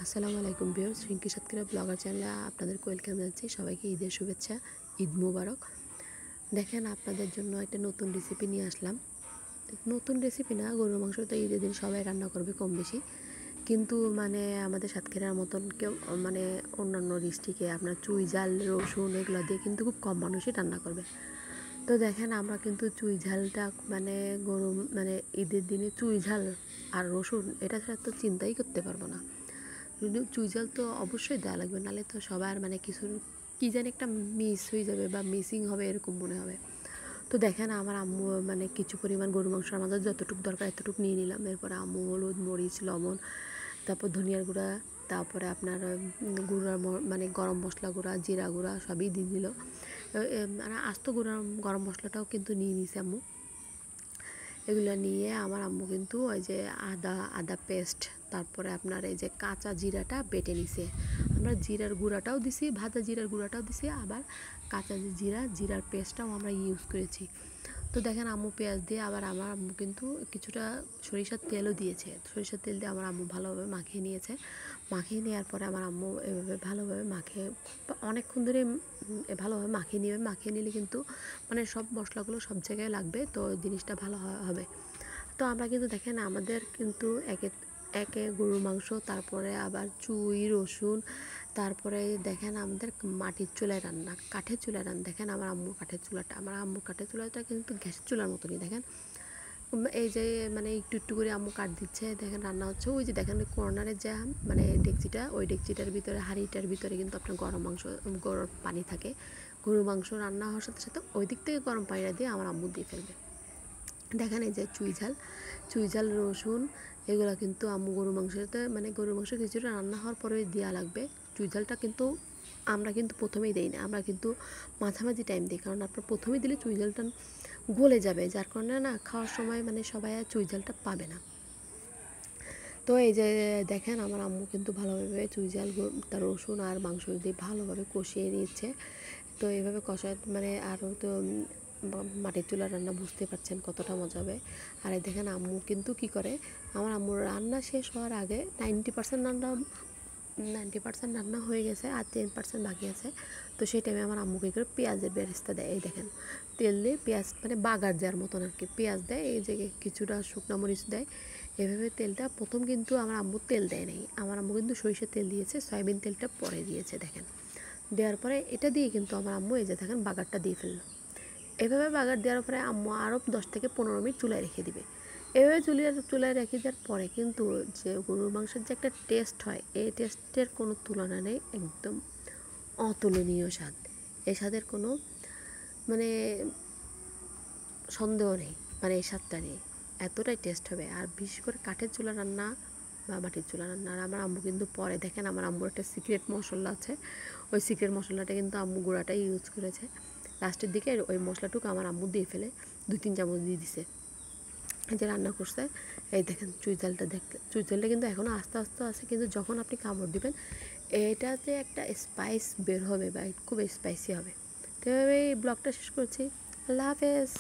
আসসালামু আলাইকুম viewers, Rinki Satkhira blogger চ্যানেলে আপনাদেরকে ওয়েলকাম জানাচ্ছি। সবাইকে ঈদের শুভেচ্ছা, ঈদ মুবারক। দেখেন, আপনাদের জন্য একটা নতুন রেসিপি নিয়ে আসলাম। নতুন রেসিপি না, গরুর মাংস তো ঈদের দিন সবাই রান্না করবে কম বেশি, কিন্তু মানে আমাদের সাতক্ষীরার মতন কেউ মানে অন্যান্য ডিস্ট্রিক্টে আপনার চুই ঝাল রসুন এগুলো দিয়ে কিন্তু খুব কম মানুষই রান্না করবে। তো দেখেন, আমরা কিন্তু চুই ঝালটা মানে গরু মানে ঈদের দিনে চুই ঝাল আর রসুন এটা ছাড়া তো চিন্তাই করতে পারবো না। চুই ঝাল তো অবশ্যই দেওয়া লাগবে, নাহলে তো সবার মানে কিছু কী জানি একটা মিস হয়ে যাবে বা মিসিং হবে এরকম মনে হবে। তো দেখেন, আমার আম্মু মানে কিছু পরিমাণ গরু মাংস আমাদের যতটুকু দরকার এতটুকু নিয়ে নিলাম। এরপরে আম্মু হলুদ মরিচ লবণ, তারপর ধনিয়ার গুঁড়া, তারপরে আপনার গুঁড়া মানে গরম মশলা গুঁড়া জিরা গুঁড়া সবই দিয়ে দিল। মানে আস্ত গুঁড়া গরম মশলাটাও কিন্তু নিয়ে নিছে আম্মু। এগুলো নিয়ে আমার আম্মু কিন্তু ওই যে আদা পেস্ট, তারপরে আপনার এই যে কাঁচা জিরাটা বেটে নিছে। আমরা জিরার গুঁড়াটাও দিছি, ভাজা জিরার গুঁড়াটাও দিছি, আবার কাঁচা যে জিরার পেস্টটাও আমরা ইউজ করেছি। তো দেখেন, আম্মু পেঁয়াজ দিয়ে, আবার আমার আম্মু কিন্তু কিছুটা সরিষার তেলও দিয়েছে। সরিষার তেল দিয়ে আমার আম্মু ভালোভাবে মাখিয়ে নিয়েছে। মাখিয়ে নেওয়ার পরে আমার আম্মু এভাবে ভালোভাবে মাখিয়ে অনেকক্ষণ ধরে ভালোভাবে মাখিয়ে নেবে। মাখিয়ে নিলে কিন্তু মানে সব মশলাগুলো সব জায়গায় লাগবে, তো জিনিসটা ভালো হবে। তো আমরা কিন্তু দেখেন, আমাদের কিন্তু একে একে গরুর মাংস, তারপরে আবার চুই রসুন, তারপরে দেখেন আমাদের মাটির চুলায় রান্না, কাঠের চুলায় রান্না। দেখেন আমার আম্মুর কাঠের চুলাটা কিন্তু গ্যাসের চুলার মতনই। দেখেন এই যে মানে একটু একটু করে আম্মু কাঠ দিচ্ছে, দেখেন রান্না হচ্ছে। ওই যে দেখেন কর্নারে যে মানে ডেকচিটা, ওই ডেকচিটার ভিতরে হাঁড়িটার ভিতরে কিন্তু আপনার গরম পানি থাকে। গরুর মাংস রান্না হওয়ার সাথে সাথে ওই দিক থেকে গরম পানিটা দিয়ে আমার আম্মু দিয়ে ফেলবে। দেখেন এই যে চুই ঝাল রসুন এগুলো কিন্তু আম্মু গরু মাংসতে মানে গরুর মাংস কিছুটা রান্না হওয়ার পরে দেওয়া লাগবে। চুই ঝালটা কিন্তু আমরা কিন্তু প্রথমেই দিই না, আমরা কিন্তু মাঝামাঝি টাইম দিই, কারণ আপনার প্রথমেই দিলে চুই ঝালটা গলে যাবে, যার কারণে না খাওয়ার সময় মানে সবাই চুই ঝালটা পাবে না। তো এই যে দেখেন, আমার আম্মু কিন্তু ভালোভাবে চুই ঝাল তার রসুন আর মাংস দিয়ে ভালোভাবে কষিয়ে নিচ্ছে। তো এইভাবে কষা মানে আরও তো মাটির চুলা রান্না বুঝতে পারছেন কতটা মজা হবে। আর দেখেন আম্মু কিন্তু কি করে, আমার আম্মুর রান্না শেষ হওয়ার আগে 90% রান্না হয়ে গেছে, আর 10% বাকি আছে। তো সেই টাইমে আমার আম্মু কী করে পেঁয়াজের বেরেস্তা দেয়। এই দেখেন, তেল দিয়ে পেঁয়াজ মানে বাগার দেওয়ার মতন আর কি, পেঁয়াজ দেয়, এই যে কিছুটা শুকনো মরিচ দেয়। এভাবে তেলটা প্রথম কিন্তু আমার আম্মু তেল দেয় নাই, আমার আম্মু কিন্তু সরিষার তেল দিয়েছে, সয়াবিন তেলটা পরে দিয়েছে। দেখেন, দেওয়ার পরে এটা দিয়ে কিন্তু আমার আম্মু এই যে দেখেন বাগারটা দিয়ে ফেললো। এভাবে বাগার দেওয়ার পরে আম্মু আরও 10 থেকে 15 মিনিট চুলায় রেখে দিবে। এভাবে চুলায় রেখে দেওয়ার পরে কিন্তু যে গরুর মাংসের যে একটা টেস্ট হয়, এই টেস্টের কোনো তুলনা নেই, একদম অতুলনীয় স্বাদ। এই স্বাদের কোনো মানে সন্দেহ নেই, মানে এই স্বাদটা নেই, এতটাই টেস্ট হবে। আর বিশেষ করে কাঠের চুলা রান্না বা মাটির চুলা রান্না। আর আমার আম্মু কিন্তু পরে দেখেন, আমার আম্মুর একটা সিক্রেট মশলা আছে, ওই সিক্রেট মশলাটা কিন্তু আম্মু গুঁড়াটাই ইউজ করেছে। লাস্টের দিকে ওই মশলাটুকু আমার আম্মু দিয়ে ফেলে 2-3 চামচ দিয়ে দিছে, যে রান্না করছে। এই দেখেন চুই ঝালটা কিন্তু এখনও আস্তে আস্তে আছে, কিন্তু যখন আপনি কামড় দিবেন এটাতে একটা স্পাইস বের হবে বা খুব স্পাইসি হবে। তো এভাবে এই ব্লগটা শেষ করছি। আল্লাহ হাফেজ।